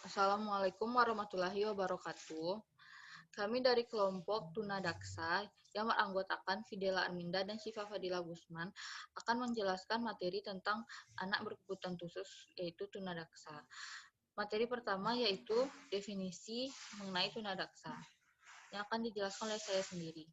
Assalamualaikum warahmatullahi wabarakatuh. Kami dari kelompok Tunadaksa yang beranggotakan Fidela Arminda dan Syifa Fadila Gusman akan menjelaskan materi tentang anak berkebutuhan khusus, yaitu Tunadaksa. Materi pertama yaitu definisi mengenai Tunadaksa, yang akan dijelaskan oleh saya sendiri.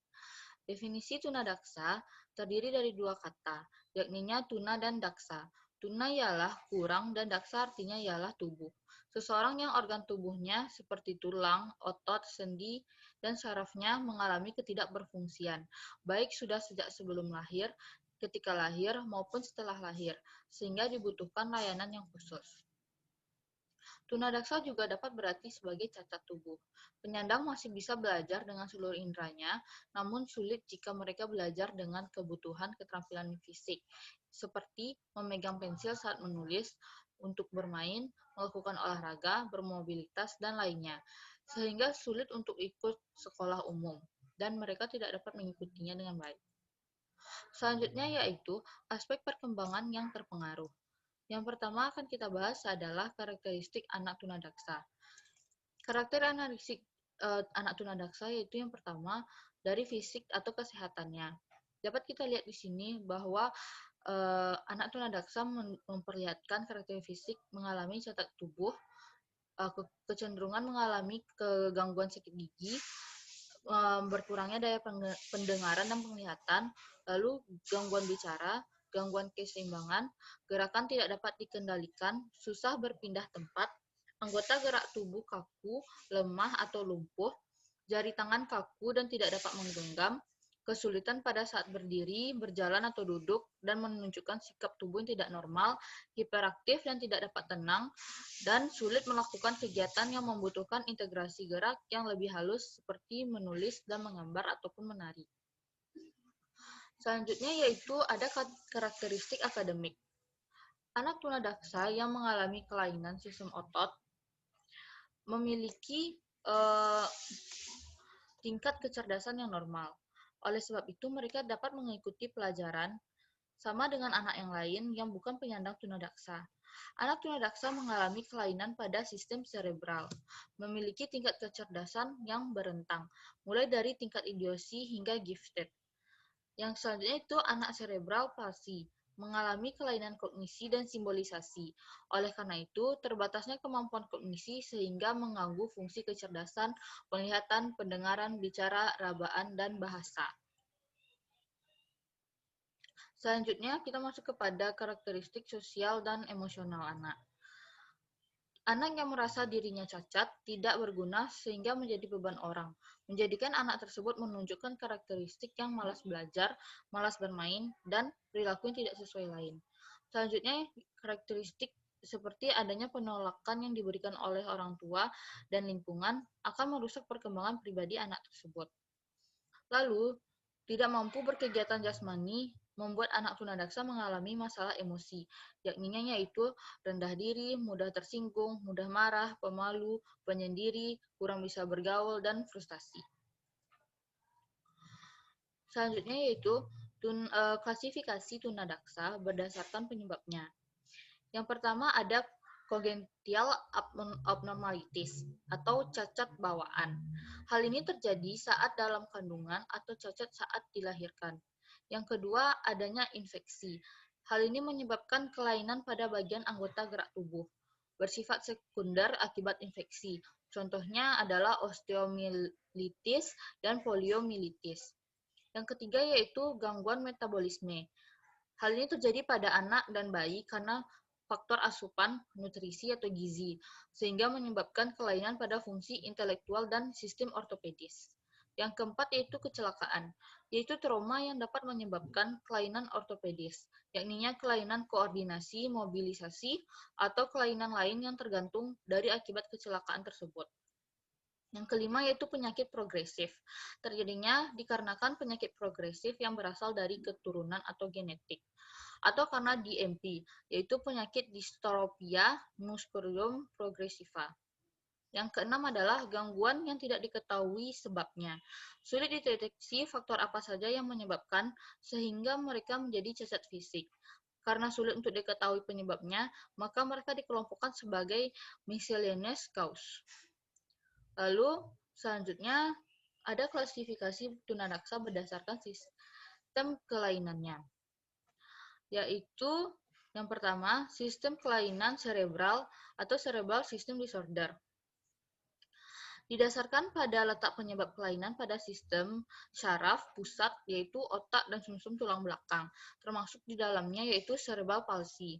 Definisi tunadaksa terdiri dari dua kata, yakni tuna dan daksa. Tuna ialah kurang dan daksa artinya ialah tubuh. Seseorang yang organ tubuhnya seperti tulang, otot, sendi, dan sarafnya mengalami ketidakberfungsian, baik sudah sejak sebelum lahir, ketika lahir, maupun setelah lahir, sehingga dibutuhkan layanan yang khusus. Tunadaksa juga dapat berarti sebagai cacat tubuh. Penyandang masih bisa belajar dengan seluruh inderanya, namun sulit jika mereka belajar dengan kebutuhan keterampilan fisik, seperti memegang pensil saat menulis, untuk bermain, melakukan olahraga, bermobilitas, dan lainnya, sehingga sulit untuk ikut sekolah umum, dan mereka tidak dapat mengikutinya dengan baik. Selanjutnya yaitu aspek perkembangan yang terpengaruh. Yang pertama akan kita bahas adalah karakteristik anak tunadaksa. Karakteristik anak tunadaksa yaitu yang pertama dari fisik atau kesehatannya. Dapat kita lihat di sini bahwa anak tunadaksa memperlihatkan karakter fisik mengalami cacat tubuh, kecenderungan mengalami kegangguan sakit gigi, berkurangnya daya pendengaran dan penglihatan, lalu gangguan bicara, gangguan keseimbangan, gerakan tidak dapat dikendalikan, susah berpindah tempat, anggota gerak tubuh kaku, lemah atau lumpuh, jari tangan kaku dan tidak dapat menggenggam, kesulitan pada saat berdiri, berjalan atau duduk, dan menunjukkan sikap tubuh yang tidak normal, hiperaktif dan tidak dapat tenang, dan sulit melakukan kegiatan yang membutuhkan integrasi gerak yang lebih halus seperti menulis dan menggambar ataupun menari. Selanjutnya yaitu ada karakteristik akademik. Anak tunadaksa yang mengalami kelainan sistem otot memiliki tingkat kecerdasan yang normal. Oleh sebab itu, mereka dapat mengikuti pelajaran sama dengan anak yang lain yang bukan penyandang tunadaksa. Anak tunadaksa mengalami kelainan pada sistem cerebral, memiliki tingkat kecerdasan yang berentang, mulai dari tingkat idiosi hingga gifted. Yang selanjutnya itu anak cerebral palsy, mengalami kelainan kognisi dan simbolisasi. Oleh karena itu, terbatasnya kemampuan kognisi sehingga mengganggu fungsi kecerdasan, penglihatan, pendengaran, bicara, rabaan, dan bahasa. Selanjutnya, kita masuk kepada karakteristik sosial dan emosional anak. Anak yang merasa dirinya cacat, tidak berguna, sehingga menjadi beban orang, menjadikan anak tersebut menunjukkan karakteristik yang malas belajar, malas bermain, dan perilaku yang tidak sesuai lain. Selanjutnya, karakteristik seperti adanya penolakan yang diberikan oleh orang tua dan lingkungan akan merusak perkembangan pribadi anak tersebut. Lalu, tidak mampu berkegiatan jasmani membuat anak tunadaksa mengalami masalah emosi, yakni yaitu rendah diri, mudah tersinggung, mudah marah, pemalu, penyendiri, kurang bisa bergaul, dan frustasi. Selanjutnya yaitu klasifikasi tunadaksa berdasarkan penyebabnya. Yang pertama ada congenital abnormalities atau cacat bawaan. Hal ini terjadi saat dalam kandungan atau cacat saat dilahirkan. Yang kedua, adanya infeksi. Hal ini menyebabkan kelainan pada bagian anggota gerak tubuh, bersifat sekunder akibat infeksi. Contohnya adalah osteomyelitis dan poliomyelitis. Yang ketiga yaitu gangguan metabolisme. Hal ini terjadi pada anak dan bayi karena faktor asupan, nutrisi, atau gizi, sehingga menyebabkan kelainan pada fungsi intelektual dan sistem ortopedis. Yang keempat yaitu kecelakaan, yaitu trauma yang dapat menyebabkan kelainan ortopedis, yakni kelainan koordinasi, mobilisasi, atau kelainan lain yang tergantung dari akibat kecelakaan tersebut. Yang kelima yaitu penyakit progresif. Terjadinya dikarenakan penyakit progresif yang berasal dari keturunan atau genetik, atau karena DMP, yaitu penyakit dystropia musculoskeletal progressiva. Yang keenam adalah gangguan yang tidak diketahui sebabnya. Sulit dideteksi faktor apa saja yang menyebabkan sehingga mereka menjadi cacat fisik. karena sulit untuk diketahui penyebabnya, maka mereka dikelompokkan sebagai miscellaneous cause. Lalu selanjutnya ada klasifikasi tunadaksa berdasarkan sistem kelainannya, yaitu yang pertama, sistem kelainan cerebral atau cerebral system disorder. Didasarkan pada letak penyebab kelainan pada sistem syaraf pusat, yaitu otak dan sumsum tulang belakang, termasuk di dalamnya yaitu cerebral palsy.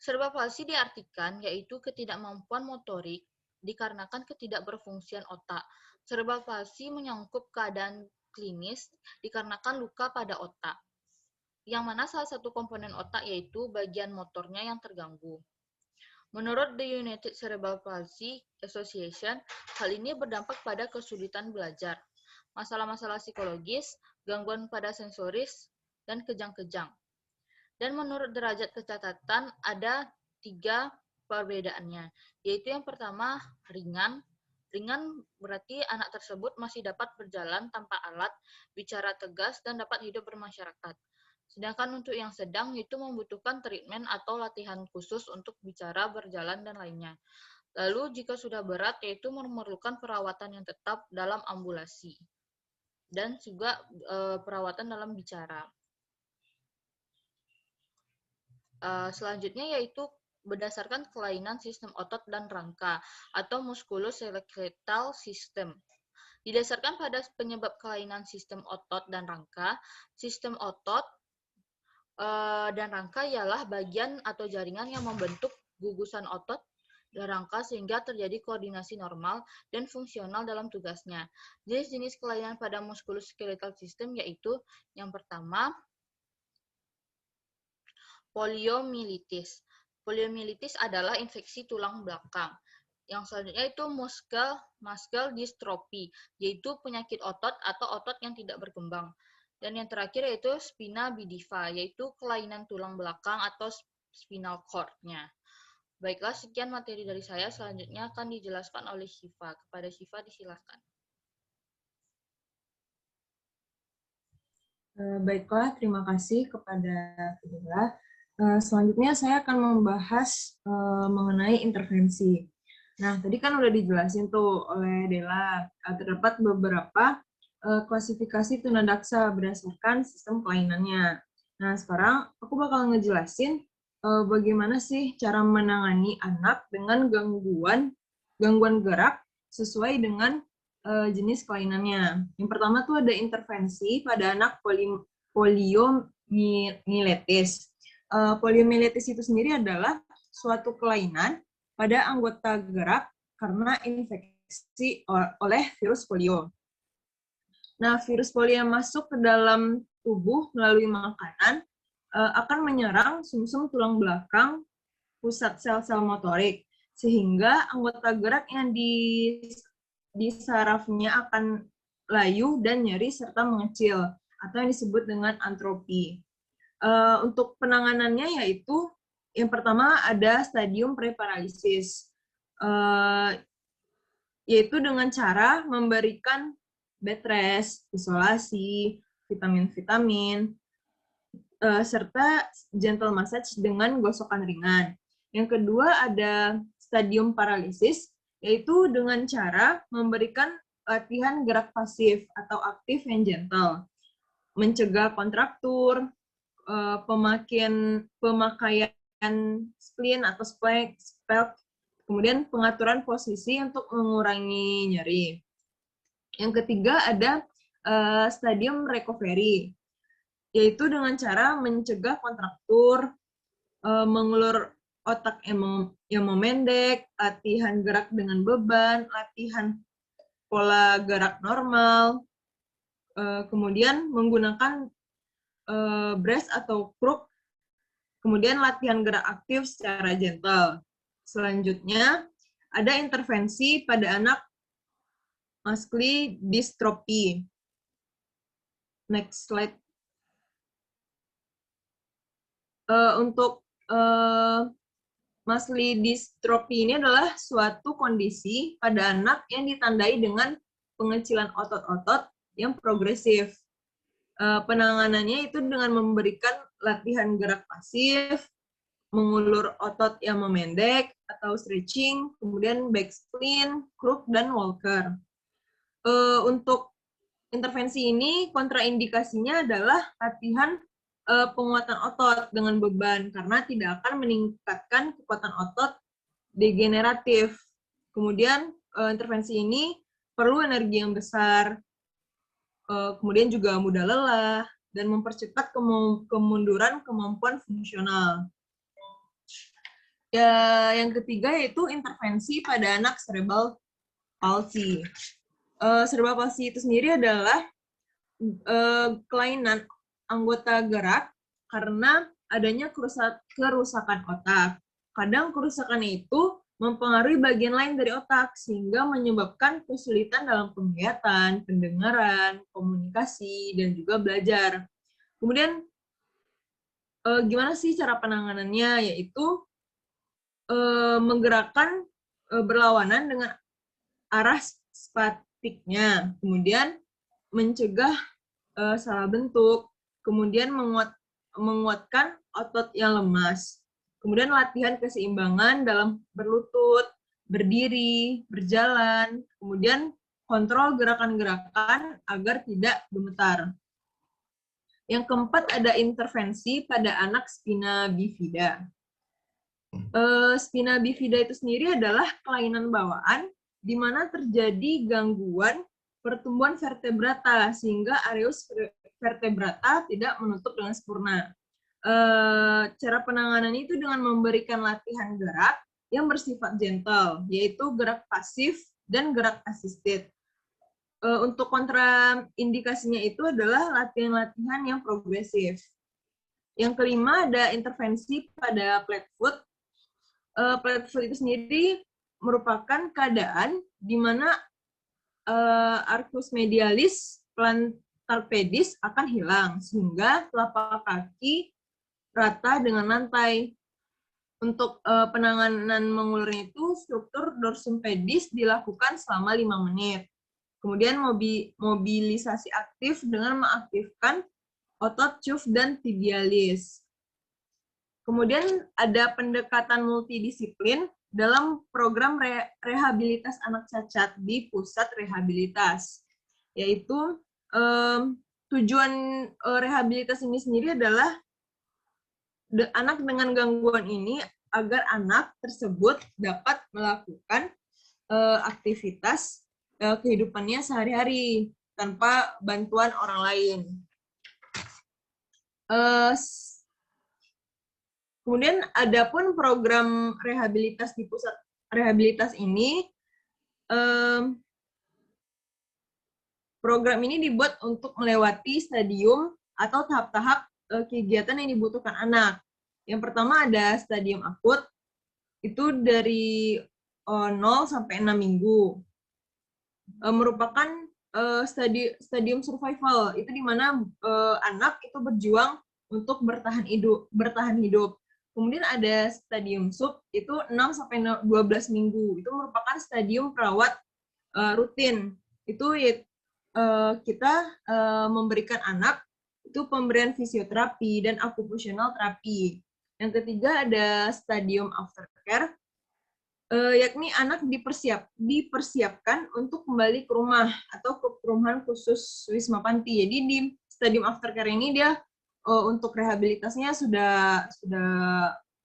Cerebral palsy diartikan yaitu ketidakmampuan motorik dikarenakan ketidakberfungsian otak. Cerebral palsy menyangkut keadaan klinis dikarenakan luka pada otak, yang mana salah satu komponen otak yaitu bagian motornya yang terganggu. Menurut The United Cerebral Palsy Association, hal ini berdampak pada kesulitan belajar, masalah-masalah psikologis, gangguan pada sensoris, dan kejang-kejang. Dan menurut derajat kecacatan ada 3 perbedaannya, yaitu yang pertama ringan. Ringan berarti anak tersebut masih dapat berjalan tanpa alat, bicara tegas, dan dapat hidup bermasyarakat. Sedangkan untuk yang sedang itu membutuhkan treatment atau latihan khusus untuk bicara, berjalan, dan lainnya. Lalu jika sudah berat yaitu memerlukan perawatan yang tetap dalam ambulasi dan juga perawatan dalam bicara. Selanjutnya yaitu berdasarkan kelainan sistem otot dan rangka atau muskuloskeletal system. Didasarkan pada penyebab kelainan sistem otot dan rangka, sistem otot dan rangka ialah bagian atau jaringan yang membentuk gugusan otot dan rangka sehingga terjadi koordinasi normal dan fungsional dalam tugasnya. Jenis-jenis kelainan pada muskuloskeletal system yaitu yang pertama, poliomyelitis. Poliomyelitis adalah infeksi tulang belakang. Yang selanjutnya itu muscle dystrophy, yaitu penyakit otot atau otot yang tidak berkembang. Dan yang terakhir yaitu spina bifida, yaitu kelainan tulang belakang atau spinal cord-nya. Baiklah, sekian materi dari saya. Selanjutnya akan dijelaskan oleh Syifa. Kepada Syifa disilakan. Baiklah, terima kasih kepada Fidela. Selanjutnya saya akan membahas mengenai intervensi. Nah, tadi kan udah dijelasin tuh oleh Dela, terdapat beberapa klasifikasi tunadaksa berdasarkan sistem kelainannya. Nah, sekarang aku bakal ngejelasin bagaimana sih cara menangani anak dengan gangguan gerak sesuai dengan jenis kelainannya. Yang pertama tuh ada intervensi pada anak poliomyelitis. Poliomyelitis itu sendiri adalah suatu kelainan pada anggota gerak karena infeksi oleh virus polio. Nah, virus polio yang masuk ke dalam tubuh melalui makanan akan menyerang sumsum tulang belakang, pusat sel-sel motorik, sehingga anggota gerak yang di sarafnya akan layu dan nyeri serta mengecil, atau yang disebut dengan atrofi. Untuk penanganannya yaitu yang pertama ada stadium preparalisis, yaitu dengan cara memberikan bed rest, isolasi, vitamin-vitamin, serta gentle massage dengan gosokan ringan. Yang kedua ada stadium paralisis, yaitu dengan cara memberikan latihan gerak pasif atau aktif yang gentle, mencegah kontraktur, pemakaian splint atau spike, kemudian pengaturan posisi untuk mengurangi nyeri. Yang ketiga ada stadium recovery, yaitu dengan cara mencegah kontraktur, mengulur otak yang memendek, latihan gerak dengan beban, latihan pola gerak normal, kemudian menggunakan brace atau crook, kemudian latihan gerak aktif secara gentle. Selanjutnya, ada intervensi pada anak muscle dystrophy. Next slide. Untuk muscle dystrophy ini adalah suatu kondisi pada anak yang ditandai dengan pengecilan otot-otot yang progresif. Penanganannya itu dengan memberikan latihan gerak pasif, mengulur otot yang memendek atau stretching, kemudian back spleen, crook, dan walker. Untuk intervensi ini kontraindikasinya adalah latihan penguatan otot dengan beban karena tidak akan meningkatkan kekuatan otot degeneratif. Kemudian intervensi ini perlu energi yang besar, kemudian juga mudah lelah, dan mempercepat kemunduran kemampuan fungsional. Ya, yang ketiga yaitu intervensi pada anak cerebral palsy. Cerebral palsy itu sendiri adalah kelainan anggota gerak karena adanya kerusakan otak. Kadang kerusakan itu mempengaruhi bagian lain dari otak, sehingga menyebabkan kesulitan dalam penglihatan, pendengaran, komunikasi, dan juga belajar. Kemudian, gimana sih cara penanganannya? Yaitu menggerakkan berlawanan dengan arah spatiknya, kemudian mencegah salah bentuk, kemudian menguatkan otot yang lemas. Kemudian latihan keseimbangan dalam berlutut, berdiri, berjalan, kemudian kontrol gerakan-gerakan agar tidak gemetar. Yang keempat ada intervensi pada anak spina bifida. Spina bifida itu sendiri adalah kelainan bawaan di mana terjadi gangguan pertumbuhan vertebrata sehingga areus vertebrata tidak menutup dengan sempurna. Cara penanganan itu dengan memberikan latihan gerak yang bersifat gentle, yaitu gerak pasif dan gerak assisted. Untuk kontraindikasinya itu adalah latihan-latihan yang progresif. Yang kelima ada intervensi pada flat foot. Flat foot itu sendiri merupakan keadaan di mana arcus medialis plantar pedis akan hilang, sehingga telapak kaki rata dengan lantai. Untuk penanganan mengulurnya itu, struktur dorsum pedis dilakukan selama 5 menit. Kemudian mobilisasi aktif dengan mengaktifkan otot cuf dan tibialis. Kemudian ada pendekatan multidisiplin dalam program rehabilitas anak cacat di pusat rehabilitas, yaitu tujuan rehabilitas ini sendiri adalah anak dengan gangguan ini agar anak tersebut dapat melakukan aktivitas kehidupannya sehari-hari tanpa bantuan orang lain. Kemudian ada pun program rehabilitas di pusat rehabilitas ini, program ini dibuat untuk melewati stadium atau tahap-tahap kegiatan yang dibutuhkan anak. Yang pertama ada stadium akut, itu dari 0 sampai 6 minggu. Merupakan stadium survival, itu di mana anak itu berjuang untuk bertahan hidup. Kemudian ada stadium sub, itu 6 sampai 12 minggu. Itu merupakan stadium perawat rutin. Itu kita memberikan anak itu pemberian fisioterapi dan akupunksional terapi. Yang ketiga ada stadium aftercare, yakni anak dipersiapkan untuk kembali ke rumah atau ke perumahan khusus Wisma Panti. Jadi di stadium aftercare ini dia untuk rehabilitasnya sudah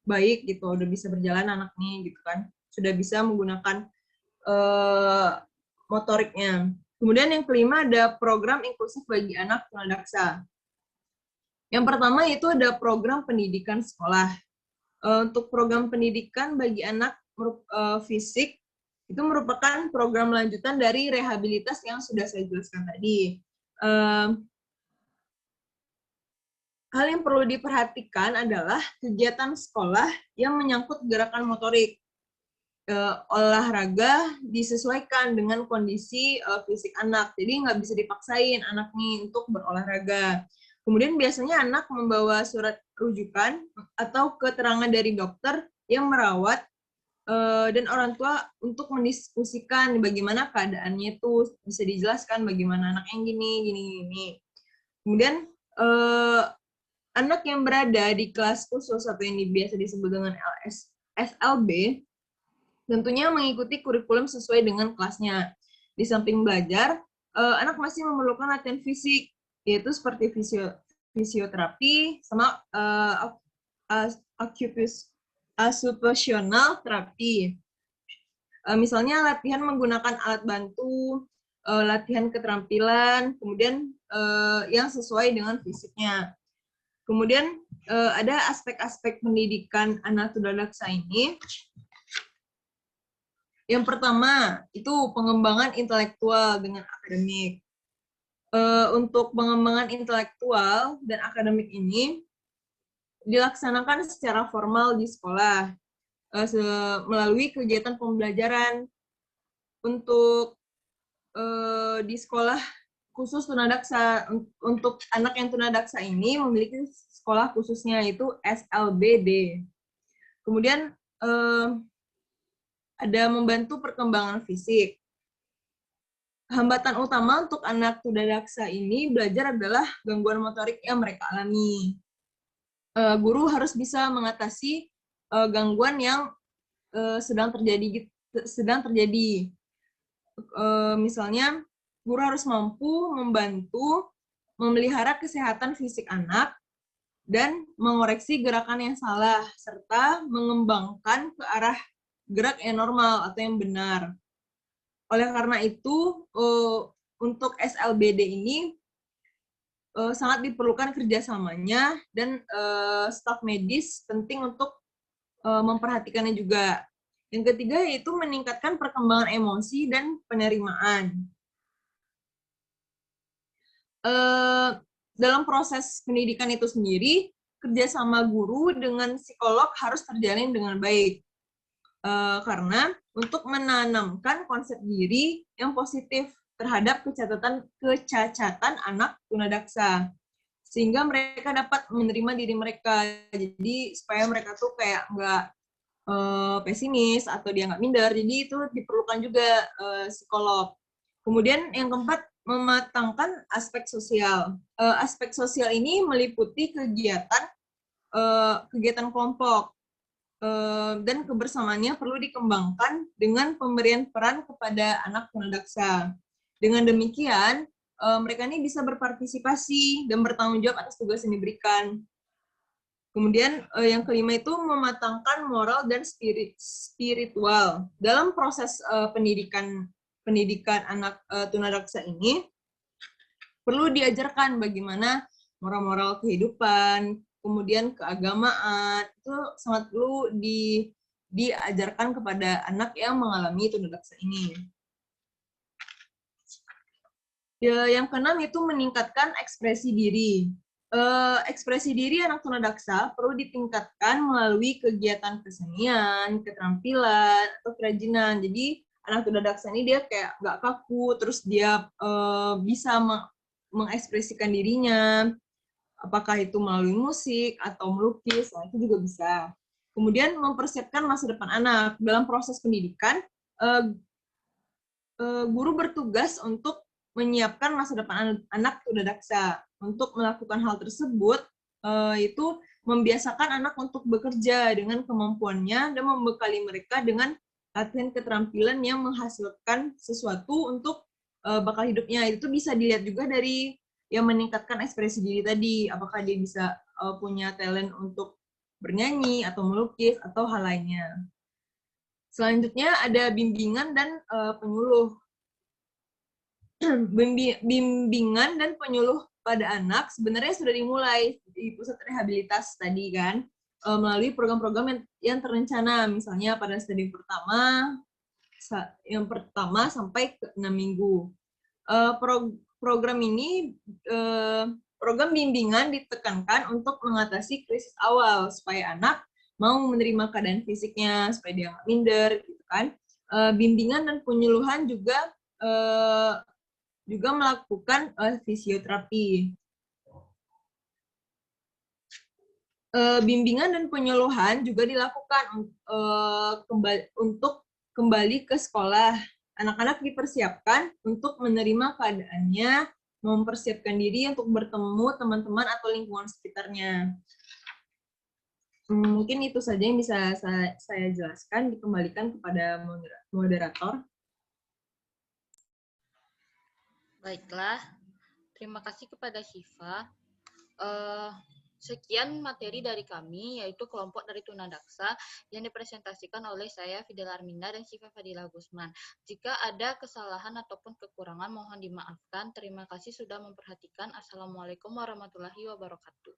baik gitu, udah bisa berjalan anaknya gitu kan, sudah bisa menggunakan motoriknya. Kemudian yang kelima ada program inklusif bagi anak tunadaksa. Yang pertama itu ada program pendidikan sekolah. Untuk program pendidikan bagi anak fisik itu merupakan program lanjutan dari rehabilitas yang sudah saya jelaskan tadi. Hal yang perlu diperhatikan adalah kegiatan sekolah yang menyangkut gerakan motorik. Olahraga disesuaikan dengan kondisi fisik anak, jadi nggak bisa dipaksain anaknya untuk berolahraga. Kemudian biasanya anak membawa surat rujukan atau keterangan dari dokter yang merawat dan orang tua untuk mendiskusikan bagaimana keadaannya itu, bisa dijelaskan bagaimana anak yang gini. Kemudian anak yang berada di kelas khusus atau yang biasa disebut dengan SLB tentunya mengikuti kurikulum sesuai dengan kelasnya. Di samping belajar, anak masih memerlukan latihan fisik, yaitu seperti fisioterapi sama occupational terapi. Misalnya latihan menggunakan alat bantu, latihan keterampilan, kemudian yang sesuai dengan fisiknya. Kemudian ada aspek-aspek pendidikan anak tunadaksa ini. Yang pertama itu pengembangan intelektual dengan akademik. Untuk pengembangan intelektual dan akademik ini dilaksanakan secara formal di sekolah melalui kegiatan pembelajaran. Untuk di sekolah khusus tunadaksa, untuk anak yang tunadaksa ini memiliki sekolah khususnya yaitu SLBD. Kemudian ada membantu perkembangan fisik. Hambatan utama untuk anak tunadaksa ini belajar adalah gangguan motorik yang mereka alami. Guru harus bisa mengatasi gangguan yang sedang terjadi. Misalnya, guru harus mampu membantu memelihara kesehatan fisik anak dan mengoreksi gerakan yang salah, serta mengembangkan ke arah gerak yang normal atau yang benar. Oleh karena itu, untuk SLBD ini sangat diperlukan kerjasamanya dan staf medis penting untuk memperhatikannya juga. Yang ketiga yaitu meningkatkan perkembangan emosi dan penerimaan. Dalam proses pendidikan itu sendiri, kerjasama guru dengan psikolog harus terjalin dengan baik. Karena untuk menanamkan konsep diri yang positif terhadap kecacatan anak tunadaksa. Sehingga mereka dapat menerima diri mereka. Jadi supaya mereka tuh kayak nggak pesimis atau dia nggak minder, jadi itu diperlukan juga psikolog. Kemudian yang keempat, mematangkan aspek sosial. Aspek sosial ini meliputi kegiatan kelompok dan kebersamaannya perlu dikembangkan dengan pemberian peran kepada anak tunadaksa. Dengan demikian, mereka ini bisa berpartisipasi dan bertanggung jawab atas tugas yang diberikan. Kemudian yang kelima itu mematangkan moral dan spiritual. Dalam proses pendidikan anak tunadaksa ini perlu diajarkan bagaimana moral-moral kehidupan, kemudian keagamaan, itu sangat perlu diajarkan kepada anak yang mengalami tunadaksa ini. Yang keenam itu meningkatkan ekspresi diri. Ekspresi diri anak tunadaksa perlu ditingkatkan melalui kegiatan kesenian, keterampilan, atau kerajinan. Jadi anak tunadaksa ini dia kayak nggak kaku, terus dia bisa mengekspresikan dirinya, apakah itu melalui musik atau melukis, nah itu juga bisa. Kemudian mempersiapkan masa depan anak. Dalam proses pendidikan, guru bertugas untuk menyiapkan masa depan anak tunadaksa. Untuk melakukan hal tersebut, itu membiasakan anak untuk bekerja dengan kemampuannya dan membekali mereka dengan latihan keterampilan yang menghasilkan sesuatu untuk bakal hidupnya. Itu bisa dilihat juga dari yang meningkatkan ekspresi diri tadi. Apakah dia bisa punya talent untuk bernyanyi atau melukis atau hal lainnya. Selanjutnya ada bimbingan dan penyuluh. Bimbingan dan penyuluh pada anak sebenarnya sudah dimulai di pusat rehabilitas tadi kan, melalui program-program yang terencana, misalnya pada stadium pertama sampai ke 6 minggu. Program ini, program bimbingan ditekankan untuk mengatasi krisis awal supaya anak mau menerima keadaan fisiknya, supaya dia nggak minder gitu kan. Bimbingan dan penyuluhan juga melakukan fisioterapi. Bimbingan dan penyuluhan juga dilakukan untuk kembali ke sekolah. Anak-anak dipersiapkan untuk menerima keadaannya mempersiapkan diri untuk bertemu teman-teman atau lingkungan sekitarnya. Mungkin itu saja yang bisa saya jelaskan, dikembalikan kepada moderator. Baiklah, terima kasih kepada Syifa. Sekian materi dari kami, yaitu kelompok dari Tunadaksa yang dipresentasikan oleh saya, Fidela Arminda, dan Syifa Fadila Gusman. Jika ada kesalahan ataupun kekurangan, mohon dimaafkan. Terima kasih sudah memperhatikan. Assalamualaikum warahmatullahi wabarakatuh.